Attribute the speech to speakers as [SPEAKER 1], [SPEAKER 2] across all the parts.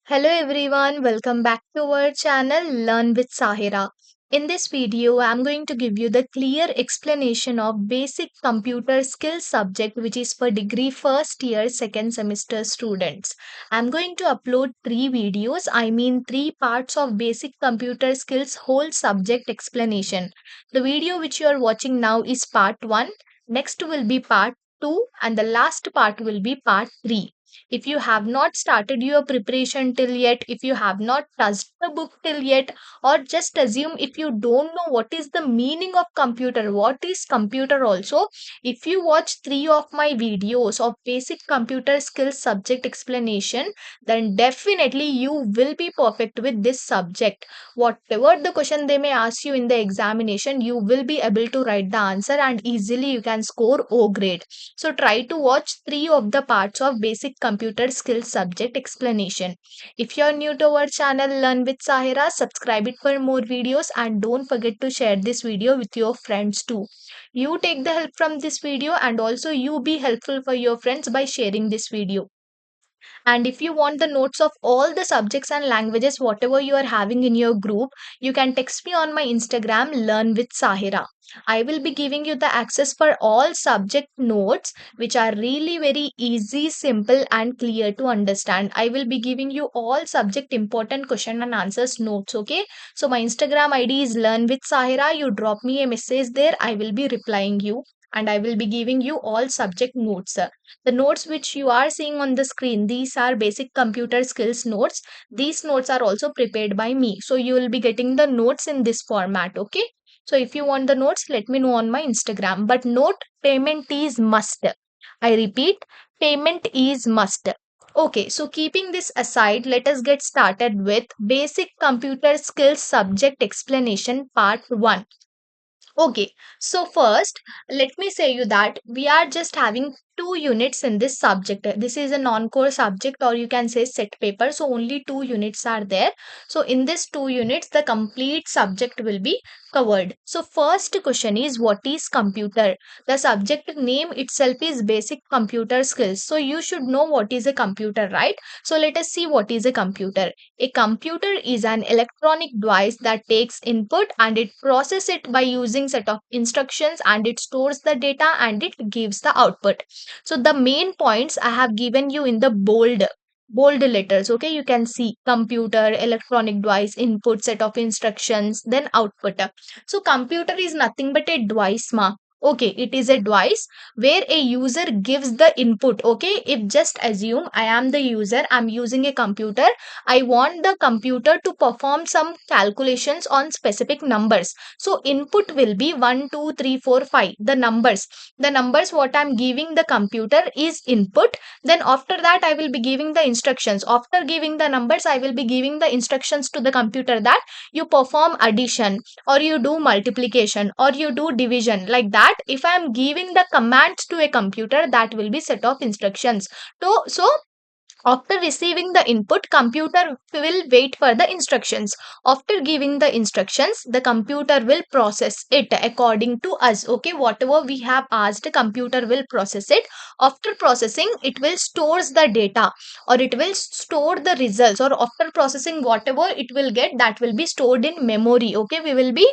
[SPEAKER 1] Hello everyone, welcome back to our channel Learn with Sahira. In this video, I'm going to give you the clear explanation of basic computer skills subject which is for degree first year second semester students. I'm going to upload three videos, three parts of basic computer skills whole subject explanation. The video which you are watching now is part 1, next will be part 2 and the last part will be part 3. If you have not started your preparation till yet, if you have not touched the book till yet, or just assume if you don't know what is the meaning of computer, what is computer also, if you watch three of my videos of basic computer skills subject explanation, then definitely you will be perfect with this subject. Whatever the question they may ask you in the examination, you will be able to write the answer and easily you can score O grade. So try to watch three of the parts of basic computer skills subject explanation. If you are new to our channel Learn with Sahira, subscribe it for more videos and don't forget to share this video with your friends too. You take the help from this video and also you be helpful for your friends by sharing this video. And if you want the notes of all the subjects and languages, whatever you are having in your group, you can text me on my Instagram, Learn with Sahira. I will be giving you the access for all subject notes, which are really very easy, simple, and clear to understand. I will be giving you all subject important question and answers notes. Okay, so my Instagram ID is Learn with Sahira. You drop me a message there, I will be replying you. And I will be giving you all subject notes. The notes which you are seeing on the screen, these are basic computer skills notes. These notes are also prepared by me. So you will be getting the notes in this format. Okay. So if you want the notes, let me know on my Instagram. But note, payment is must. I repeat, payment is must. Okay, so keeping this aside, let us get started with basic computer skills subject explanation part 1. Okay, so first, let me say you that we are just having two units in this subject. This is a non-core subject, or you can say set paper. So only two units are there. So in this two units, the complete subject will be covered. So first question is, what is computer? The subject name itself is basic computer skills. So you should know what is a computer, right? So let us see what is a computer. A computer is an electronic device that takes input and it processes it by using set of instructions, and it stores the data and it gives the output. So the main points I have given you in the bold letters. Okay, you can see computer, electronic device, input, set of instructions, then output. So computer is nothing but a device, ma. Okay, it is a device where a user gives the input. Okay, if just assume I am the user, I'm using a computer, I want the computer to perform some calculations on specific numbers. So input will be 1, 2, 3, 4, 5. The numbers what I'm giving the computer is input. Then after that I will be giving the instructions. After giving the numbers, I will be giving the instructions to the computer that you perform addition, or you do multiplication, or you do division, like that. If I am giving the commands to a computer, that will be set of instructions. So after receiving the input, computer will wait for the instructions. After giving the instructions, the computer will process it according to us. Okay, whatever we have asked, computer will process it. After processing, it will stores the data, or it will store the results, or after processing whatever it will get, that will be stored in memory. Okay, we will be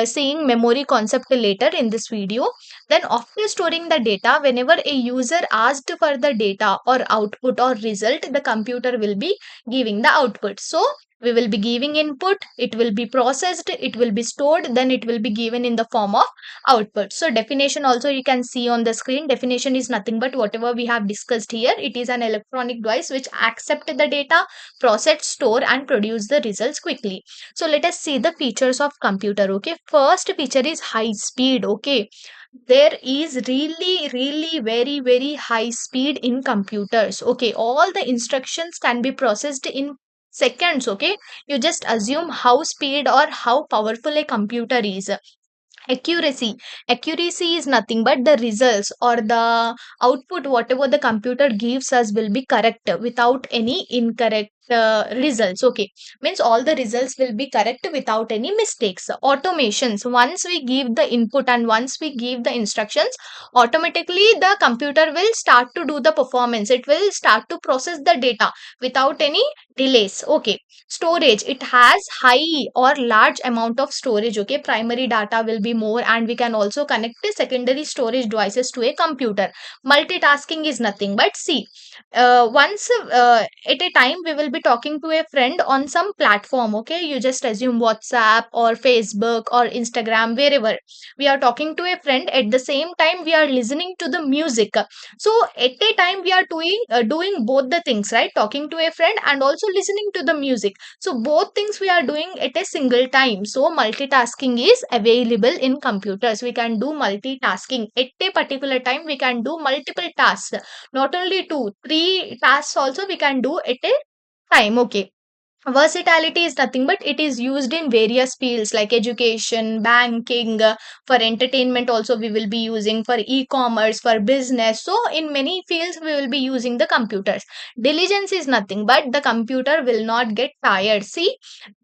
[SPEAKER 1] seeing memory concept later in this video. Then after storing the data, whenever a user asked for the data or output or result, the computer will be giving the output. So we will be giving input, it will be processed, it will be stored, then it will be given in the form of output. So definition also you can see on the screen. Definition is nothing but whatever we have discussed here. It is an electronic device which accept the data, process, store and produce the results quickly. So let us see the features of computer. Okay, first feature is high speed. Okay, there is really very high speed in computers. Okay, all the instructions can be processed in seconds. Okay, you just assume how speed or how powerful a computer is. Accuracy is nothing but the results or the output whatever the computer gives us will be correct without any incorrect results. Okay, means all the results will be correct without any mistakes. Automations, once we give the input and once we give the instructions, automatically the computer will start to do the performance, it will start to process the data without any delays. Okay, storage, it has high or large amount of storage. Okay, primary data will be more and we can also connect the secondary storage devices to a computer. Multitasking is nothing but, see, once at a time we will be talking to a friend on some platform. Okay, you just assume WhatsApp or Facebook or Instagram, wherever we are talking to a friend, at the same time we are listening to the music. So at a time we are doing both the things, right? Talking to a friend and also listening to the music, so both things we are doing at a single time. So multitasking is available in computers. We can do multitasking at a particular time, we can do multiple tasks, not only two, three tasks also we can do at a time. Okay, versatility is nothing but it is used in various fields like education, banking, for entertainment also we will be using, for e-commerce, for business. So in many fields we will be using the computers. Diligence is nothing but the computer will not get tired. See,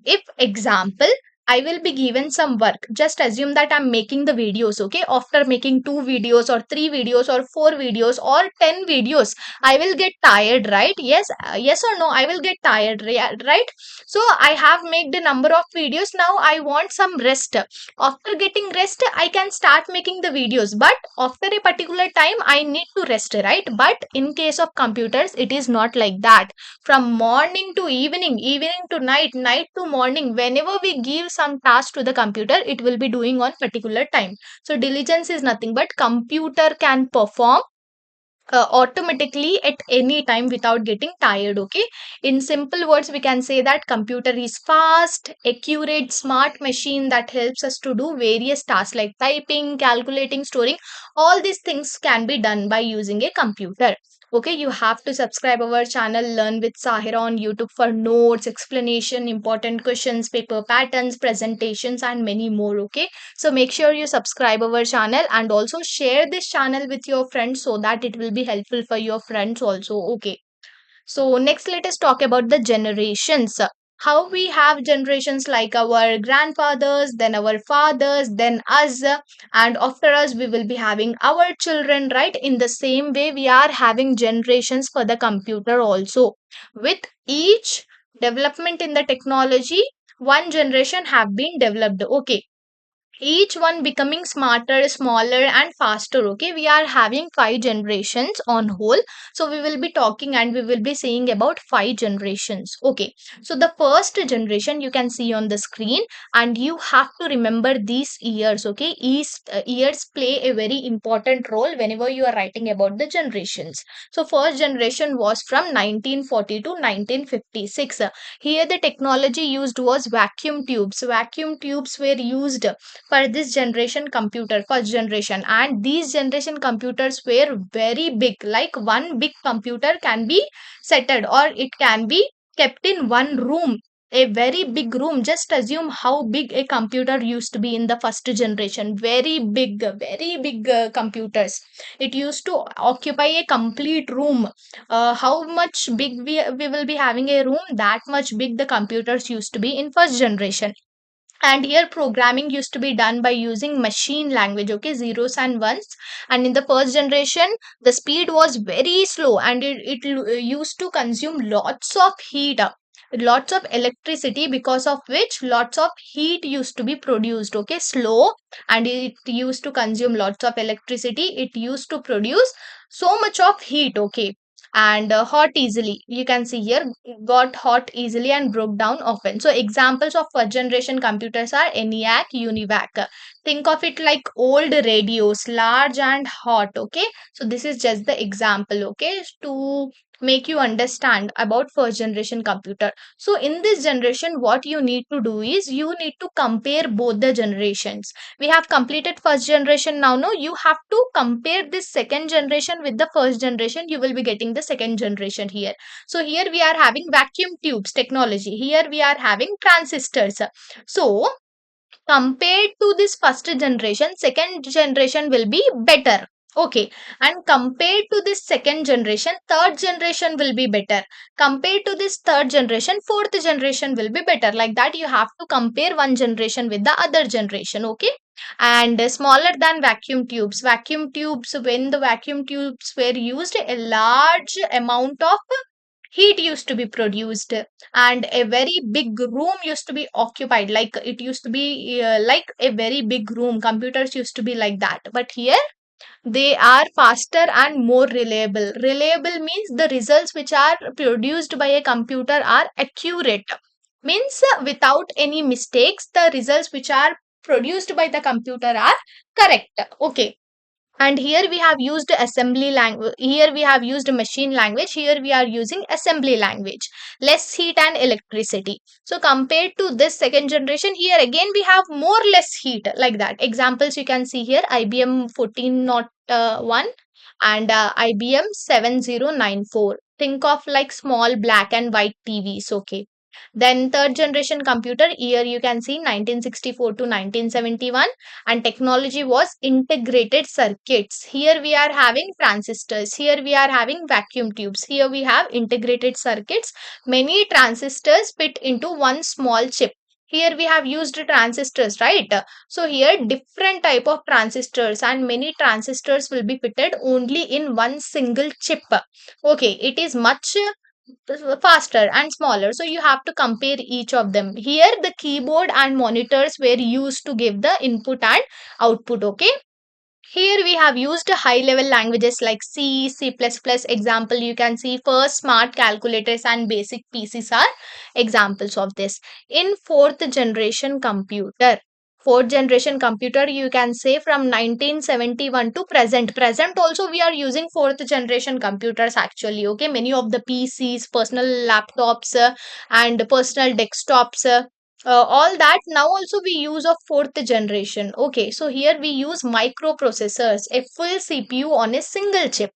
[SPEAKER 1] if example, I will be given some work, just assume that I'm making the videos. Okay, after making two videos or three videos or four videos or 10 videos, I will get tired, right? Yes, yes or no, I will get tired, right? So I have made the number of videos, now I want some rest. After getting rest I can start making the videos, but after a particular time I need to rest, right? But in case of computers it is not like that. From morning to evening, evening to night, night to morning, whenever we give some task to the computer, it will be doing on particular time. So diligence is nothing but computer can perform automatically at any time without getting tired. Okay, in simple words we can say that computer is fast, accurate, smart machine that helps us to do various tasks like typing, calculating, storing. All these things can be done by using a computer. Okay, you have to subscribe our channel Learn with Sahira on YouTube for notes, explanation, important questions, paper patterns, presentations and many more. Okay, so make sure you subscribe our channel and also share this channel with your friends so that it will be helpful for your friends also. Okay. So next let us talk about the generations. How we have generations like our grandfathers, then our fathers, then us, and after us we will be having our children, right? In the same way we are having generations for the computer also. With each development in the technology, one generation have been developed. Okay, each one becoming smarter, smaller and faster. Okay, we are having five generations on whole, so we will be talking and we will be saying about five generations. Okay, so the first generation you can see on the screen, and you have to remember these years. Okay, each years play a very important role whenever you are writing about the generations. So first generation was from 1940 to 1956. Here the technology used was vacuum tubes. Vacuum tubes were used for this generation computer, first generation, and these generation computers were very big, like one big computer can be settled or it can be kept in one room, a very big room. Just assume how big a computer used to be in the first generation. Very big computers, it used to occupy a complete room. How much big we will be having a room, that much big the computers used to be in first generation. And here programming used to be done by using machine language. Okay, zeros and ones. And in the first generation the speed was very slow and it used to consume lots of heat, lots of electricity, because of which lots of heat used to be produced. Okay, slow, and it used to consume lots of electricity, it used to produce so much of heat. Okay, and hot easily, you can see here, got hot easily and broke down often. So examples of first generation computers are ENIAC, UNIVAC. Think of it like old radios, large and hot. Okay, so this is just the example, okay, to make you understand about first generation computer. So in this generation what you need to do is you need to compare both the generations. We have completed first generation, now no, you have to compare this second generation with the first generation, you will be getting the second generation here. So here we are having vacuum tubes technology, here we are having transistors. So compared to this first generation, second generation will be better. Okay, and compared to this second generation, third generation will be better. Compared to this third generation, fourth generation will be better. Like that, you have to compare one generation with the other generation. Okay, and smaller than vacuum tubes. Vacuum tubes, when the vacuum tubes were used, a large amount of heat used to be produced, and a very big room used to be occupied. Like it used to be like a very big room. Computers used to be like that, but here they are faster and more reliable. Reliable means the results which are produced by a computer are accurate. Means without any mistakes, the results which are produced by the computer are correct. Okay, and here we have used assembly language, here we have used machine language, here we are using assembly language. Less heat and electricity. So compared to this second generation, here again we have more less heat. Like that, examples you can see here: IBM 1401 and IBM 7094. Think of like small black and white TVs. Okay, then third generation computer, here you can see 1964 to 1971, and technology was integrated circuits. Here we are having transistors, here we are having vacuum tubes, here we have integrated circuits. Many transistors fit into one small chip. Here we have used transistors, right? So here different type of transistors, and many transistors will be fitted only in one single chip. Okay, it is much faster and smaller, so you have to compare each of them. Here the keyboard and monitors were used to give the input and output. Okay, here we have used high level languages like C, C++. Example you can see: first smart calculators and basic PCs are examples of this. In fourth generation computer, you can say from 1971 to present also we are using fourth generation computers actually. Okay, many of the PCs, personal laptops, and personal desktops, all that now also we use of fourth generation. Okay, so here we use microprocessors, a full CPU on a single chip.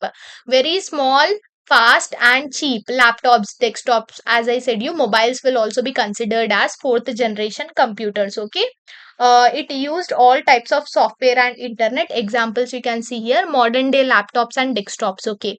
[SPEAKER 1] Very small, fast and cheap. Laptops, desktops, as I said you, mobiles will also be considered as fourth generation computers. Okay, it used all types of software and internet. Examples you can see here: modern day laptops and desktops. Okay,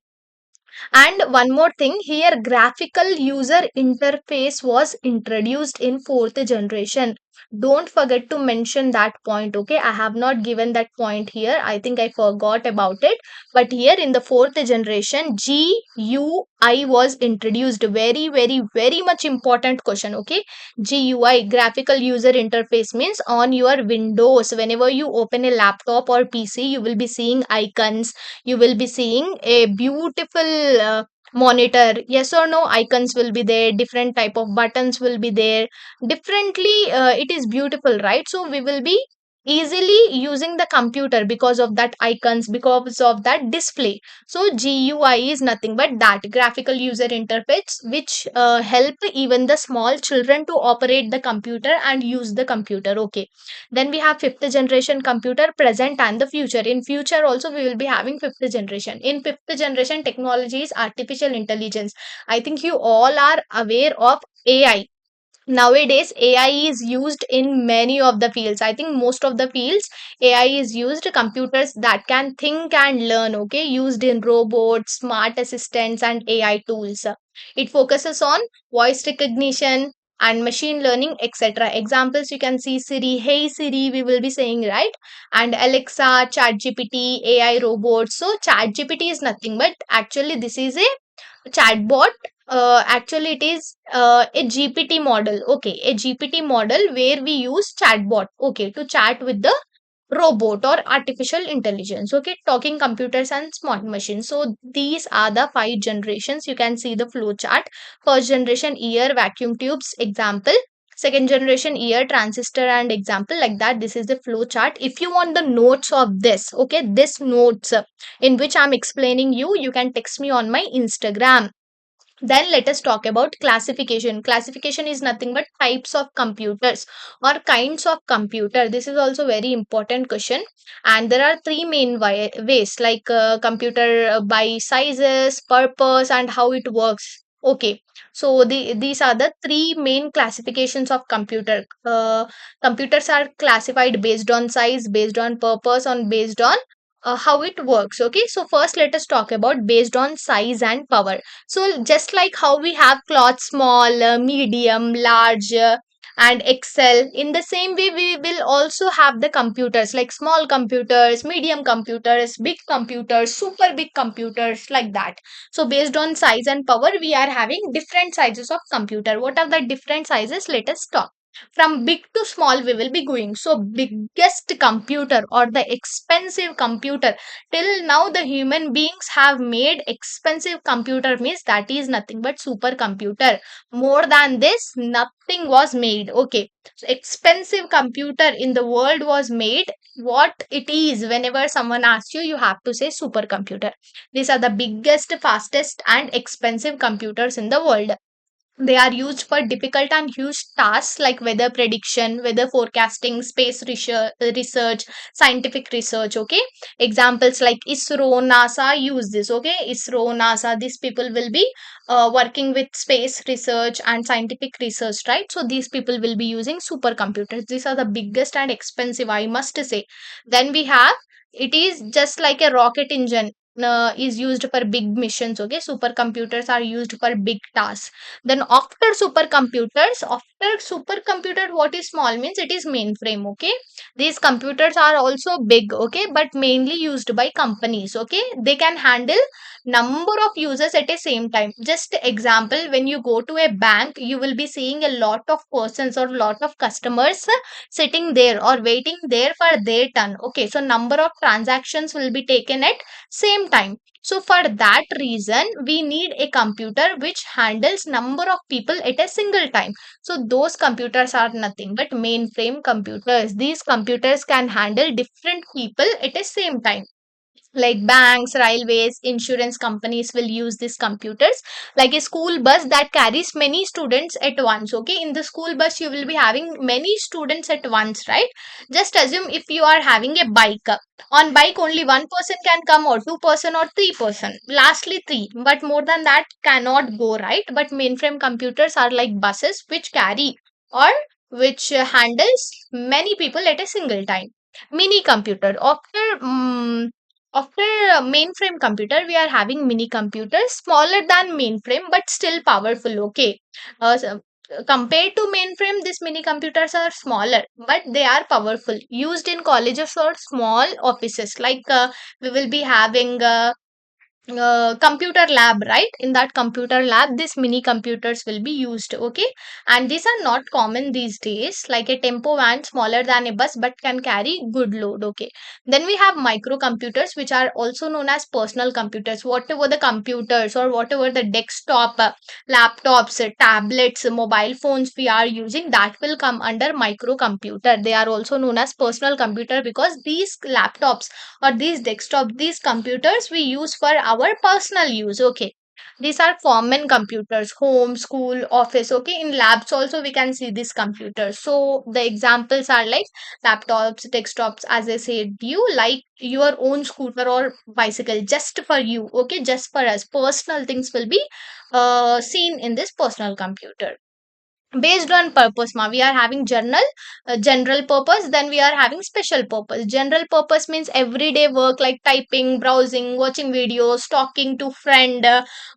[SPEAKER 1] and one more thing here, graphical user interface was introduced in fourth generation. Don't forget to mention that point. Okay, I have not given that point here. I think I forgot about it. But here in the fourth generation, GUI was introduced. Very, very, very much important question. Okay, GUI, graphical user interface, means on your Windows, whenever you open a laptop or PC, you will be seeing icons, you will be seeing a beautiful monitor. Yes or no, icons will be there, different type of buttons will be there, differently. It is beautiful, right? So we will be easily using the computer because of that icons, because of that display. So GUI is nothing but that graphical user interface which help even the small children to operate the computer and use the computer. Okay, then we have fifth generation computer, present and the future. In future also we will be having fifth generation. In fifth generation technology is artificial intelligence. I think you all are aware of AI. Nowadays AI is used in many of the fields. I think most of the fields AI is used. Computers that can think and learn. Okay, used in robots, smart assistants and AI tools. It focuses on voice recognition and machine learning, etc. Examples you can see: Siri, hey Siri, we will be saying, right? And Alexa, chat gpt, AI robots. So chat gpt is nothing but, actually this is a chatbot. Actually it is a GPT model. Okay, a GPT model where we use chatbot, okay, to chat with the robot or artificial intelligence. Okay, talking computers and smart machines. So these are the five generations. You can see the flow chart. First generation, ear, vacuum tubes, example. Second generation, ear, transistor and example. Like that, this is the flow chart. If you want the notes of this, okay, this notes in which I'm explaining you, you can text me on my Instagram. Then let us talk about classification. Classification is nothing but types of computers or kinds of computer. This is also very important question. And there are three main ways, like computer by sizes, purpose and how it works. Okay. So these are the three main classifications of computer. Computers are classified based on size, based on purpose, and based on how it works. Okay, so first let us talk about based on size and power. So just like how we have cloth small, medium, large, and excel, in the same way we will also have the computers like small computers, medium computers, big computers, super big computers, like that. So based on size and power we are having different sizes of computer. What are the different sizes? Let us talk. From big to small we will be going. So biggest computer or the expensive computer, till now the human beings have made expensive computer, means that is nothing but supercomputer. More than this nothing was made. Okay, so expensive computer in the world was made. What it is, whenever someone asks you, you have to say supercomputer. These are the biggest, fastest and expensive computers in the world. They are used for difficult and huge tasks like weather prediction, weather forecasting, space research, scientific research. Okay, examples like ISRO, NASA use this. Okay, ISRO, NASA, these people will be working with space research and scientific research, right? So these people will be using supercomputers. These are the biggest and expensive, I must say. Then we have, it is just like a rocket engine. Is used for big missions. Okay, supercomputers are used for big tasks. Then after supercomputer, what is small means it is mainframe. Okay, these computers are also big. Okay, but mainly used by companies. Okay, they can handle number of users at a same time. Just example, when you go to a bank, you will be seeing a lot of persons or lot of customers sitting there or waiting there for their turn. Okay, so number of transactions will be taken at same time. So for that reason, we need a computer which handles number of people at a single time. So those computers are nothing but mainframe computers. These computers can handle different people at a same time, like banks, railways, insurance companies will use these computers. Like a school bus that carries many students at once. Okay, in the school bus you will be having many students at once, right? Just assume if you are having a bike, on bike only one person can come, or two-person, or three-person, lastly three, but more than that cannot go, right? But mainframe computers are like buses which carry or which handles many people at a single time. Mini computer, after mainframe computer, we are having mini computers smaller than mainframe but still powerful. Okay, compared to mainframe, these mini computers are smaller but they are powerful. Used in colleges or small offices. Like we will be having computer lab, right? In that computer lab these mini computers will be used. Okay, and these are not common these days. Like a tempo van, smaller than a bus but can carry good load. Okay, then we have microcomputers, which are also known as personal computers. Whatever the computers or whatever the desktop, laptops, tablets, mobile phones we are using, that will come under microcomputer. They are also known as personal computer because these laptops or these desktop, these computers we use for our personal use. Okay, these are common computers, home, school, office. Okay, in labs also we can see these computers. So the examples are like laptops, desktops, as I said you, like your own scooter or bicycle, just for you. Okay, just for us, personal things will be seen in this personal computer. Based on purpose, ma, we are having general purpose, then we are having special purpose. General purpose means everyday work like typing, browsing, watching videos, talking to friend,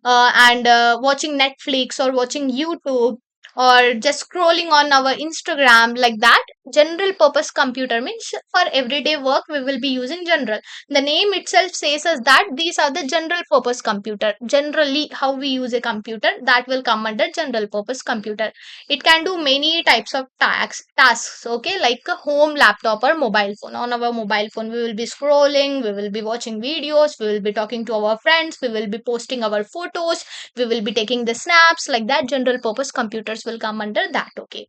[SPEAKER 1] and watching Netflix or watching YouTube, or just scrolling on our Instagram, like that. General purpose computer means for everyday work we will be using general. The name itself says us that these are the general purpose computer. Generally how we use a computer, that will come under general purpose computer. It can do many types of tasks. Okay, like a home laptop or mobile phone. On our mobile phone we will be scrolling, we will be watching videos, we will be talking to our friends, we will be posting our photos, we will be taking the snaps, like that. General purpose computers will come under that. Okay,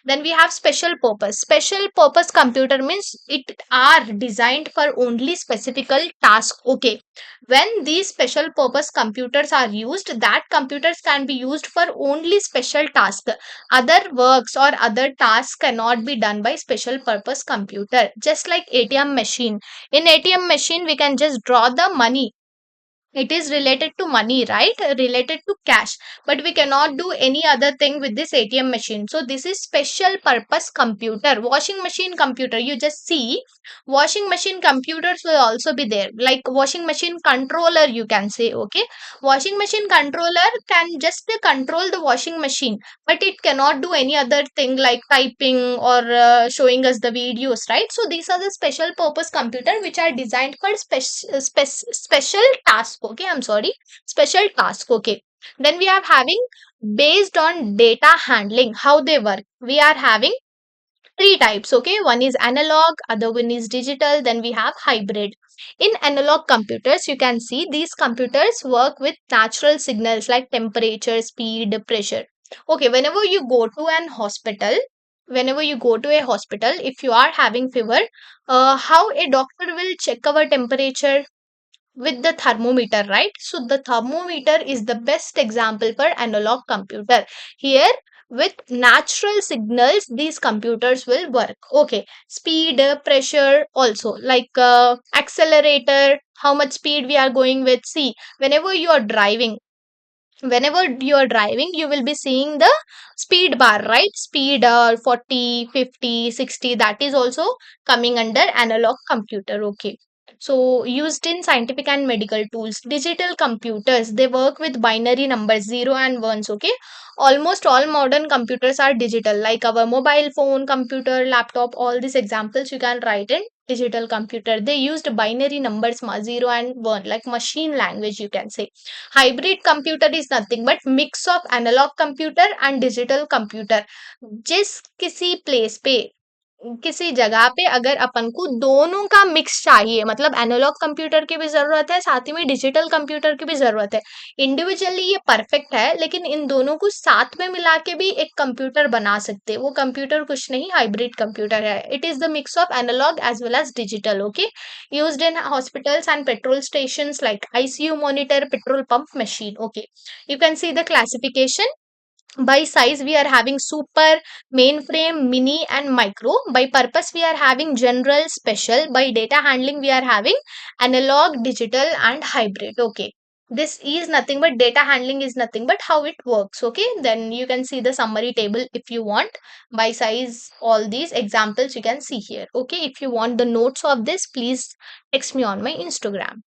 [SPEAKER 1] then we have special purpose. Special purpose computer means it are designed for only specific task. Okay, when these special purpose computers are used, that computers can be used for only special task. Other works or other tasks cannot be done by special purpose computer. Just like ATM machine. In ATM machine we can just draw the money, It is related to money, right? Related to cash, but we cannot do any other thing with this ATM machine. So this is special purpose computer. Washing machine computer, you just see, washing machine computers will also be there, like washing machine controller, you can say. Okay, washing machine controller can just control the washing machine, but it cannot do any other thing like typing or showing us the videos, right? So these are the special purpose computer which are designed for special task. Okay, I'm sorry, special task. Okay, then we are having based on data handling, how they work. We are having three types. Okay, one is analog, other one is digital, then we have hybrid. In analog computers, you can see these computers work with natural signals like temperature, speed, pressure. Okay, whenever you go to a hospital, if you are having fever, how a doctor will check our temperature? With the thermometer, right? So the thermometer is the best example for analog computer. Here, with natural signals, these computers will work. Okay, speed, pressure, also like accelerator, how much speed we are going with. See, whenever you are driving, you will be seeing the speed bar, right? Speed 40, 50, 60, that is also coming under analog computer. Okay, so used in scientific and medical tools. Digital computers, they work with binary numbers, 0 and 1s. Okay, almost all modern computers are digital, like our mobile phone, computer, laptop, all these examples you can write in digital computer. They used binary numbers, 0 and 1, like machine language, you can say. Hybrid computer is nothing but mix of analog computer and digital computer. जिस किसी place पे, किसी जगह पे अगर अपन को दोनों का मिक्स चाहिए, मतलब एनालॉग कंप्यूटर की भी जरूरत है, साथ ही में डिजिटल कंप्यूटर की भी जरूरत है। इंडिविजुअली ये परफेक्ट है, लेकिन इन दोनों को साथ में मिला के भी एक कंप्यूटर बना सकते हैं। वो कंप्यूटर कुछ नहीं, हाइब्रिड कंप्यूटर है। It is the mix of analogue as well as digital. Okay, used in hospitals and petrol stations like ICU monitor, petrol pump machine. Okay, you can see the classification. By size, we are having super, mainframe, mini, and micro. By purpose, we are having general, special. By data handling, we are having analog, digital, and hybrid. Okay. This is nothing but data handling is nothing but how it works. Okay. Then you can see the summary table if you want. By size, all these examples you can see here. Okay. If you want the notes of this, please text me on my Instagram.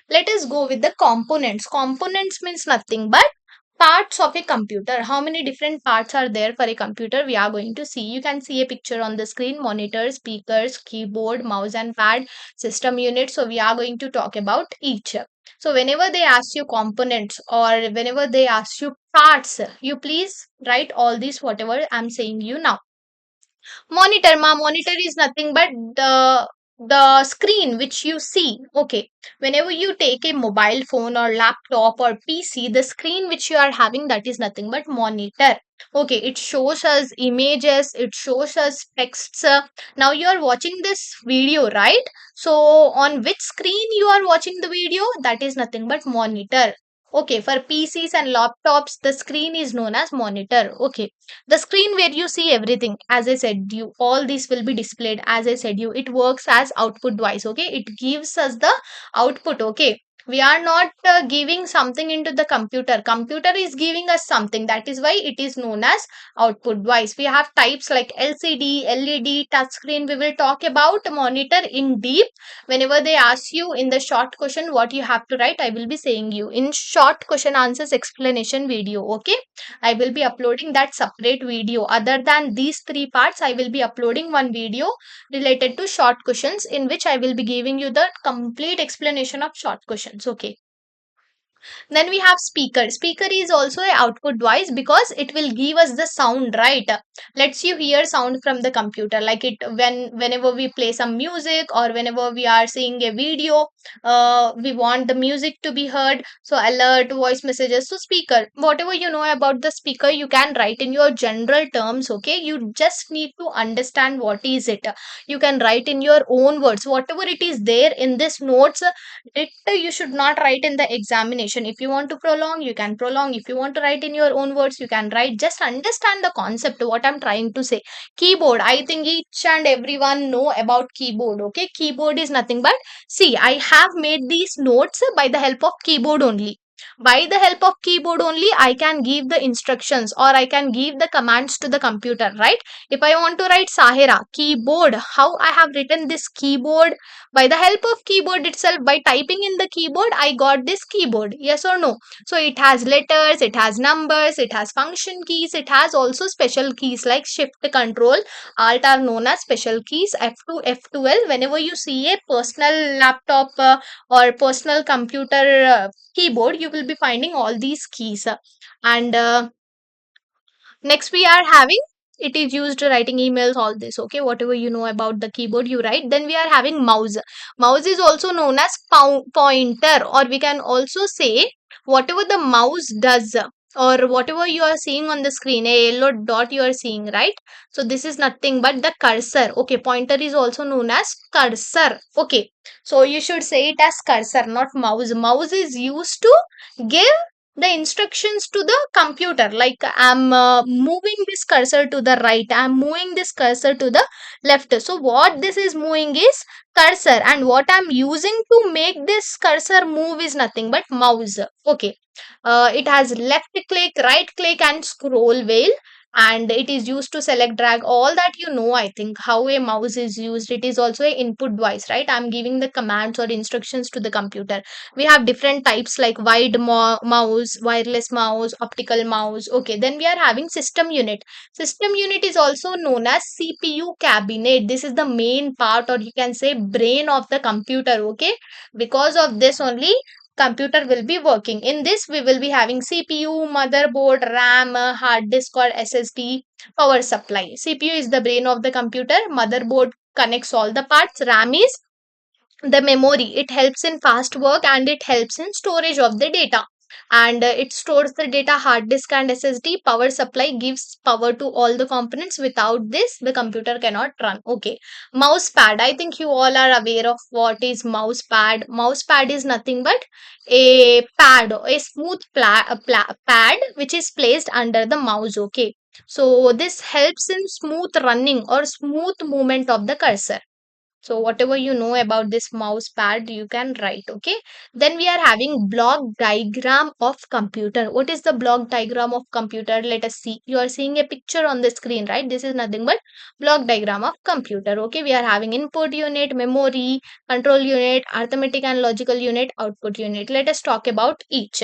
[SPEAKER 1] Let us go with the components. Components means nothing but parts of a computer. How many different parts are there for a computer? We are going to see. You can see a picture on the screen: monitor, speakers, keyboard, mouse and pad, system unit. So we are going to talk about each. So whenever they ask you components or whenever they ask you parts, you please write all these whatever I'm saying you now. Monitor, ma, monitor is nothing but the screen which you see. Okay, whenever you take a mobile phone or laptop or PC, the screen which you are having, that is nothing but monitor. Okay, it shows us images, it shows us texts. Now you are watching this video, right? So on which screen you are watching the video? That is nothing but monitor. Okay, for PCs and laptops, the screen is known as monitor. Okay, the screen where you see everything, as I said you, all these will be displayed. As I said you, it works as output device. Okay, it gives us the output. Okay, we are not giving something into the computer is giving us something. That is why it is known as output device. We have types like LCD, LED, touchscreen. We will talk about monitor in deep. Whenever they ask you in the short question what you have to write, I will be saying you in short question answers explanation video. Okay, I will be uploading that separate video. Other than these three parts, I will be uploading one video related to short questions in which I will be giving you the complete explanation of short questions. Okay. Then we have speaker. Speaker is also a output device because it will give us the sound, right? Lets you hear sound from the computer, like it whenever we play some music or whenever we are seeing a video, we want the music to be heard. So alert, voice messages. So speaker, whatever you know about the speaker, you can write in your general terms. Okay, you just need to understand what is it. You can write in your own words whatever it is there in this notes. It you should not write in the examination. mention. If you want to prolong, you can prolong. If you want to write in your own words, you can write. Just understand the concept, what I'm trying to say. Keyboard, I think each and everyone know about keyboard. Okay, keyboard is nothing but, see, I have made these notes by the help of keyboard only. By the help of keyboard only, I can give the instructions or I can give the commands to the computer, right? If I want to write Sahira, keyboard, how I have written this keyboard? By the help of keyboard itself, by typing in the keyboard, I got this keyboard. Yes or no? So it has letters, it has numbers, it has function keys, it has also special keys like shift, control, alt are known as special keys, F2, F12. Whenever you see a personal laptop or personal computer keyboard, you will be finding all these keys. And next we are having, it is used to writing emails, all this. Okay, whatever you know about the keyboard, you write. Then we are having mouse. Mouse is also known as pointer, or we can also say whatever the mouse does, or whatever you are seeing on the screen, a yellow dot you are seeing, right? So this is nothing but the cursor. Okay, pointer is also known as cursor. Okay, so you should say it as cursor, not mouse. Mouse is used to give the instructions to the computer, like I'm moving this cursor to the right, I'm moving this cursor to the left. So what this is moving is cursor, and what I'm using to make this cursor move is nothing but mouse. Okay, it has left click, right click, and scroll wheel, and it is used to select, drag, all that you know. I think how a mouse is used. It is also a input device, right? I'm giving the commands or instructions to the computer. We have different types like wide mouse, wireless mouse, optical mouse. Okay, then we are having system unit. System unit is also known as CPU cabinet. This is the main part, or you can say brain of the computer. Okay, because of this only computer will be working. In this we will be having CPU, motherboard, RAM, hard disk or SSD, power supply. CPU is the brain of the computer, motherboard connects all the parts, RAM is the memory, it helps in fast work and it helps in storage of the data, and it stores the data. Hard disk and SSD, power supply gives power to all the components. Without this the computer cannot run. Okay, mouse pad, I think you all are aware of what is mouse pad. Mouse pad is nothing but a pad, a smooth pad which is placed under the mouse. Okay, so this helps in smooth running or smooth movement of the cursor. So whatever you know about this mouse pad, you can write. Okay. Then we are having block diagram of computer. What is the block diagram of computer? Let us see. You are seeing a picture on the screen, right? This is nothing but block diagram of computer. Okay. We are having input unit, memory, control unit, arithmetic and logical unit, output unit. Let us talk about each.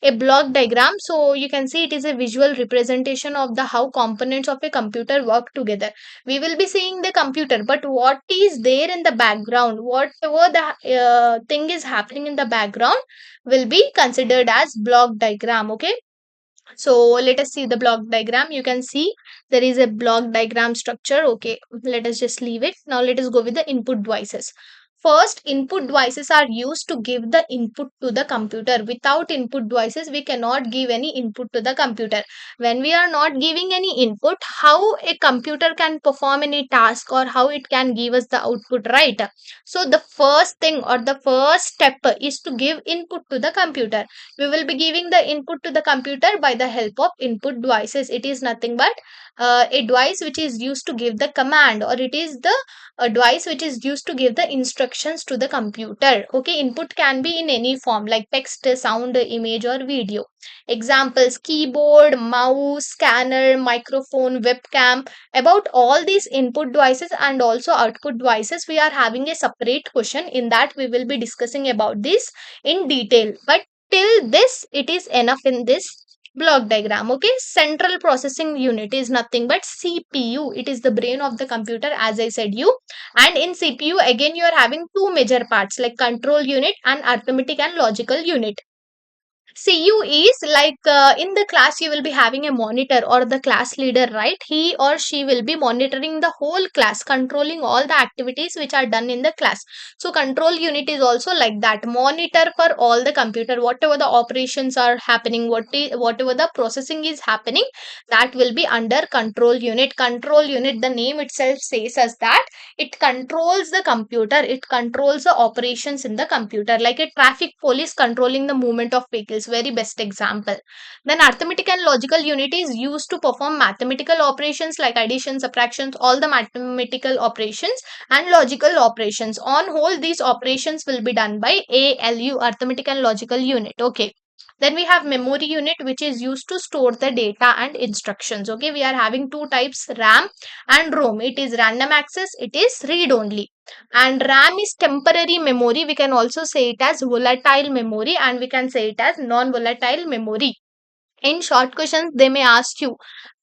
[SPEAKER 1] A block diagram, so you can see it is a visual representation of the how components of a computer work together. We will be seeing the computer, but what is there in the background, whatever the thing is happening in the background will be considered as block diagram. Okay, so let us see the block diagram. You can see there is a block diagram structure. Okay, let us just leave it. Now let us go with the input devices. First, input devices are used to give the input to the computer. Without input devices, we cannot give any input to the computer. When we are not giving any input, how a computer can perform any task or how it can give us the output, right? So the first thing or the first step is to give input to the computer. We will be giving the input to the computer by the help of input devices. It is nothing but a device which is used to give the command, or it is the a device which is used to give the instructions to the computer. Okay, input can be in any form like text, sound, image or video. Examples: keyboard, mouse, scanner, microphone, webcam. About all these input devices and also output devices, we are having a separate question. In that we will be discussing about this in detail, but till this it is enough in this block diagram. Okay, central processing unit is nothing but CPU. It is the brain of the computer, as I said you. And in CPU again you are having two major parts like control unit and arithmetic and logical unit. CU is like in the class you will be having a monitor or the class leader, right? He or she will be monitoring the whole class, controlling all the activities which are done in the class. So control unit is also like that, monitor for all the computer, whatever the operations are happening, whatever the processing is happening, that will be under control unit. Control unit, the name itself says us that it controls the computer, it controls the operations in the computer, like a traffic police controlling the movement of vehicles, very best example. Then arithmetic and logical unit is used to perform mathematical operations like addition, subtractions, all the mathematical operations and logical operations. On whole, these operations will be done by ALU, arithmetic and logical unit. Okay, then we have memory unit, which is used to store the data and instructions. Okay, we are having two types, RAM and ROM. It is random access, it is read only. And RAM is temporary memory. We can also say it as volatile memory, and we can say it as non-volatile memory. In short questions, they may ask you,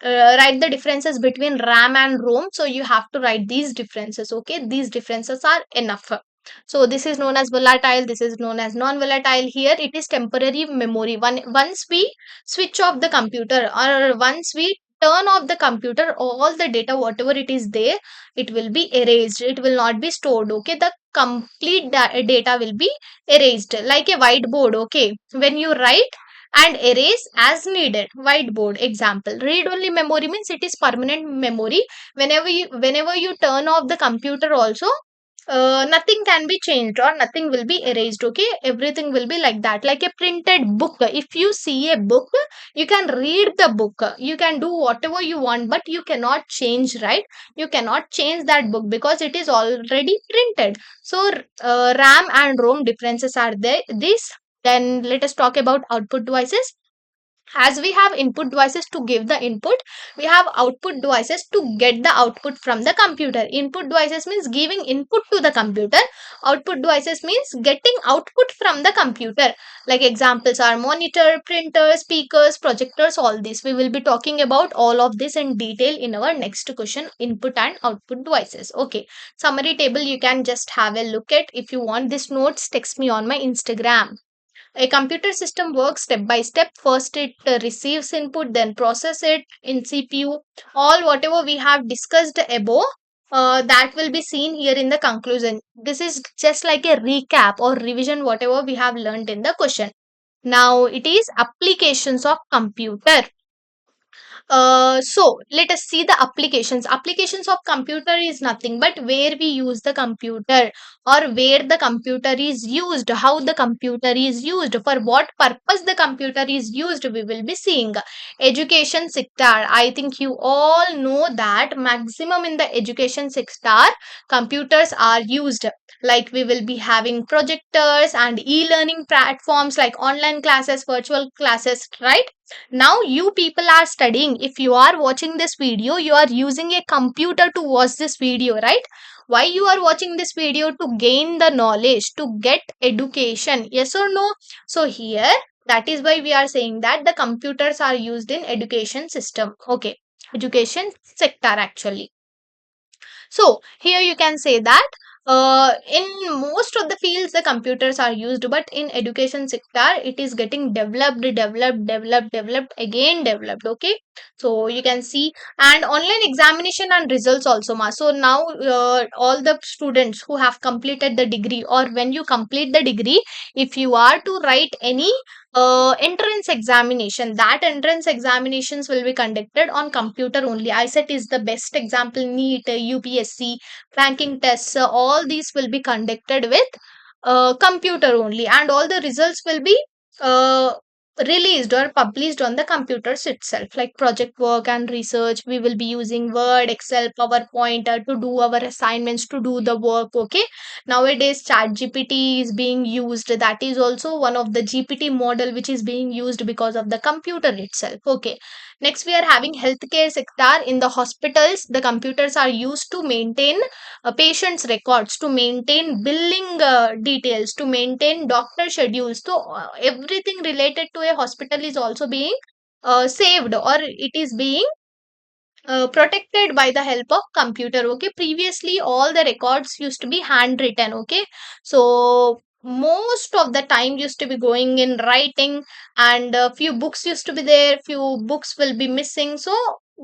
[SPEAKER 1] write the differences between RAM and ROM. So you have to write these differences. Okay, these differences are enough. So this is known as volatile, this is known as non-volatile. Here it is temporary memory. Once we switch off the computer or once we turn off the computer, all the data whatever it is there, it will be erased, it will not be stored. Okay, the complete data will be erased, like a whiteboard. Okay, when you write and erase as needed, whiteboard example. Read only memory means it is permanent memory. Whenever you turn off the computer also, nothing can be changed or nothing will be erased. Okay, everything will be like that, like a printed book. If you see a book, you can read the book, you can do whatever you want, but you cannot change, right? You cannot change that book because it is already printed. So RAM and ROM differences are there. This, then let us talk about output devices. As we have input devices to give the input, we have output devices to get the output from the computer. Input devices means giving input to the computer, output devices means getting output from the computer. Like examples are monitor, printer, speakers, projectors, all this. We will be talking about all of this in detail in our next question, input and output devices. Okay, summary table you can just have a look at. If you want this notes, text me on my Instagram. A computer system works step by step. First, it receives input, then process it in CPU. All whatever we have discussed above, that will be seen here in the conclusion. This is just like a recap or revision, whatever we have learned in the question. Now, it is applications of computer. So let us see the applications. Applications of computer is nothing but where we use the computer or where the computer is used, how the computer is used, for what purpose the computer is used. We will be seeing education sector. I think you all know that maximum in the education sector, computers are used. Like we will be having projectors and e-learning platforms like online classes, virtual classes, right? Now you people are studying. If you are watching this video, you are using a computer to watch this video, right? Why you are watching this video? To gain the knowledge, to get education, yes or no? So here, that is why we are saying that the computers are used in education system. Okay, education sector actually. So here you can say that in most of the fields the computers are used, but in education sector it is getting developed again developed. Okay, so you can see, and online examination and results also ma. So now all the students who have completed the degree, or when you complete the degree, if you are to write any entrance examination, that entrance examinations will be conducted on computer only. ISET is the best example, NEET, UPSC, ranking tests, all these will be conducted with computer only, and all the results will be uh, released or published on the computers itself. Like project work and research, we will be using Word, Excel, PowerPoint to do our assignments, to do the work. Okay, nowadays chat GPT is being used, that is also one of the GPT model which is being used because of the computer itself. Okay, next we are having healthcare sector. In the hospitals, the computers are used to maintain patients records, to maintain billing details, to maintain doctor schedules. So everything related to a hospital is also being saved, or it is being protected by the help of computer. Okay, previously all the records used to be handwritten. Okay, so most of the time used to be going in writing, and a few books used to be there, few books will be missing. So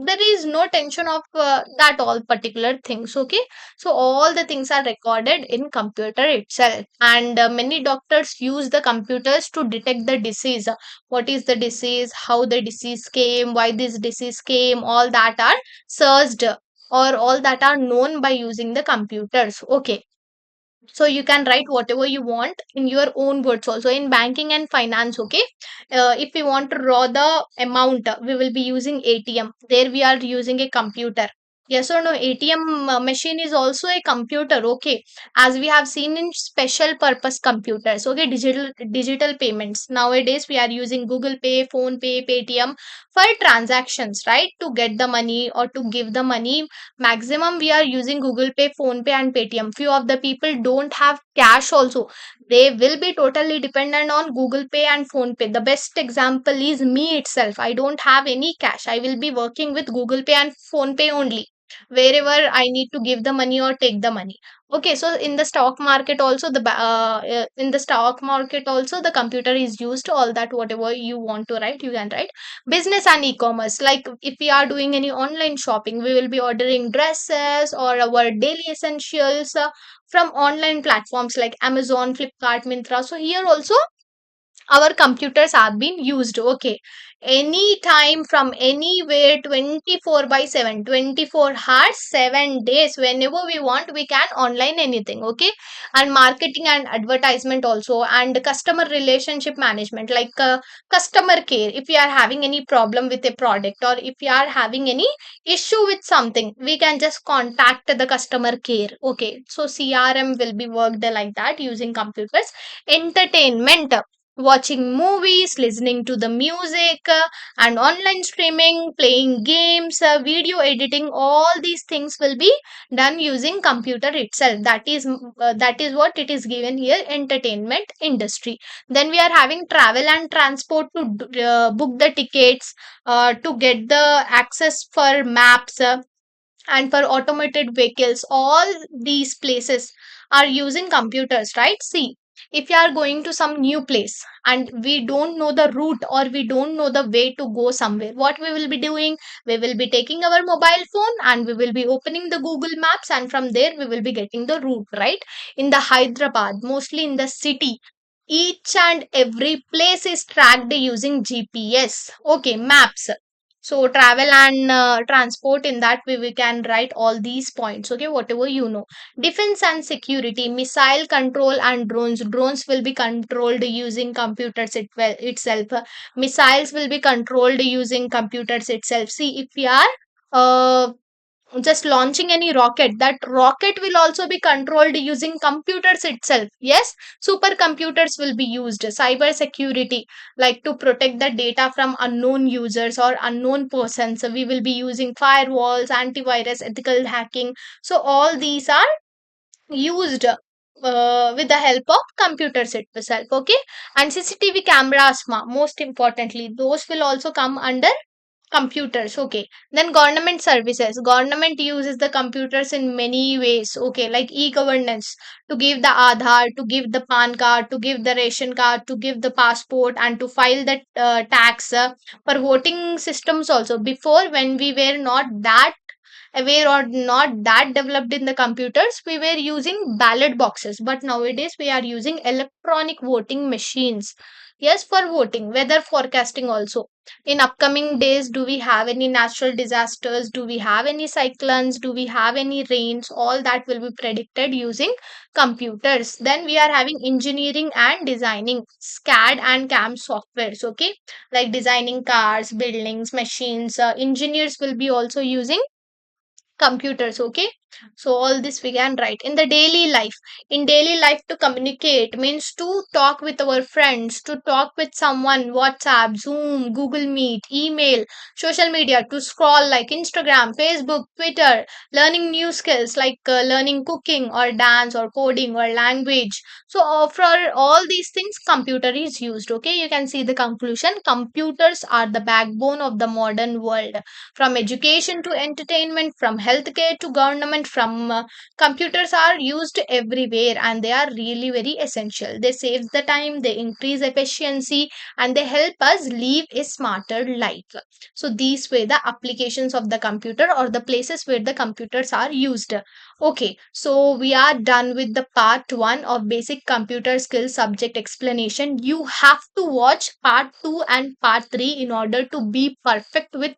[SPEAKER 1] there is no tension of that all particular things. Okay, so all the things are recorded in computer itself, and many doctors use the computers to detect the disease. What is the disease, how the disease came, why this disease came, all that are searched, or all that are known by using the computers. Okay, so you can write whatever you want in your own words also in banking and finance. Okay, if we want to draw the amount, we will be using ATM. There we are using a computer. Yes or no? ATM machine is also a computer. Okay, as we have seen in special purpose computers. Okay, digital payments, nowadays we are using Google Pay, Phone Pay, Paytm for transactions, right? To get the money or to give the money, maximum we are using Google Pay, Phone Pay and Paytm. Few of the people don't have cash also, they will be totally dependent on Google Pay and Phone Pay. The best example is me itself. I don't have any cash, I will be working with Google Pay and Phone Pay only, wherever I need to give the money or take the money. Okay, so in the stock market also, in the stock market also the computer is used. All that whatever you want to write, you can write. Business and e-commerce, like if we are doing any online shopping, we will be ordering dresses or our daily essentials from online platforms like Amazon, Flipkart, Mintra. So here also our computers have been used. Okay, anytime from anywhere, 24 by 7, 24 hours 7 days, whenever we want we can online anything. Okay, and marketing and advertisement also, and customer relationship management, like customer care. If we are having any problem with a product, or if we are having any issue with something, we can just contact the customer care. Okay, so CRM will be worked like that using computers. Entertainment, watching movies, listening to the music, and online streaming, playing games, video editing, all these things will be done using computer itself. That is what it is given here, entertainment industry. Then we are having travel and transport, to book the tickets, to get the access for maps, and for automated vehicles. All these places are using computers, right? See, if you are going to some new place and we don't know the route, or we don't know the way to go somewhere, what we will be doing, we will be taking our mobile phone and we will be opening the Google Maps, and from there we will be getting the route, right? In the Hyderabad, mostly in the city, each and every place is tracked using GPS. Okay, maps. So travel and transport, in that way we can write all these points. Okay, whatever you know. Defense and security, missile control and drones will be controlled using computers itself. Missiles will be controlled using computers itself. See, if we are uh, just launching any rocket, that rocket will also be controlled using computers itself. Yes, supercomputers will be used. Cyber security, like to protect the data from unknown users or unknown persons, so we will be using firewalls, antivirus, ethical hacking. So all these are used with the help of computers itself. Okay, and CCTV cameras, most importantly, those will also come under computers. Okay, then government services, government uses the computers in many ways. Okay, like e-governance, to give the Aadhaar, to give the PAN card, to give the ration card, to give the passport, and to file the tax. For voting systems also, before, when we were not that aware or not that developed in the computers, we were using ballot boxes, but nowadays we are using electronic voting machines. Yes, for voting, weather forecasting also. In upcoming days, do we have any natural disasters, do we have any cyclones, do we have any rains, all that will be predicted using computers. Then we are having engineering and designing, SCAD and CAM softwares. Okay, like designing cars, buildings, machines, engineers will be also using computers. Okay, so all this we can write. In the daily life, in daily life, to communicate means to talk with our friends, to talk with someone, WhatsApp, Zoom, Google Meet, email, social media, to scroll like Instagram, Facebook, Twitter, learning new skills like learning cooking or dance or coding or language. So for all these things, computer is used. Okay, you can see the conclusion, computers are the backbone of the modern world, from education to entertainment, from healthcare to government, from computers are used everywhere, and they are really very essential. They save the time, they increase efficiency, and they help us live a smarter life. So these were the applications of the computer, or the places where the computers are used. Okay, so we are done with the part 1 of basic computer skills subject explanation. You have to watch part 2 and part 3 in order to be perfect with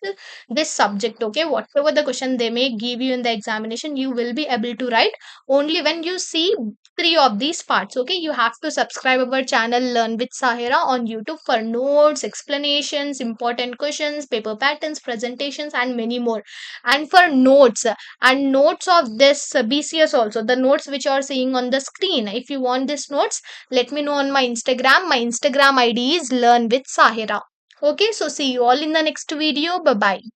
[SPEAKER 1] this subject. Okay, whatever the question they may give you in the examination, you will be able to write only when you see 3 of these parts. Okay, you have to subscribe our channel Learn with Sahira on YouTube for notes, explanations, important questions, paper patterns, presentations, and many more. And for notes and notes of this BCS also, the notes which you are seeing on the screen, if you want these notes, let me know on my Instagram. My Instagram ID is Learn with Sahira. Okay, so see you all in the next video. Bye bye.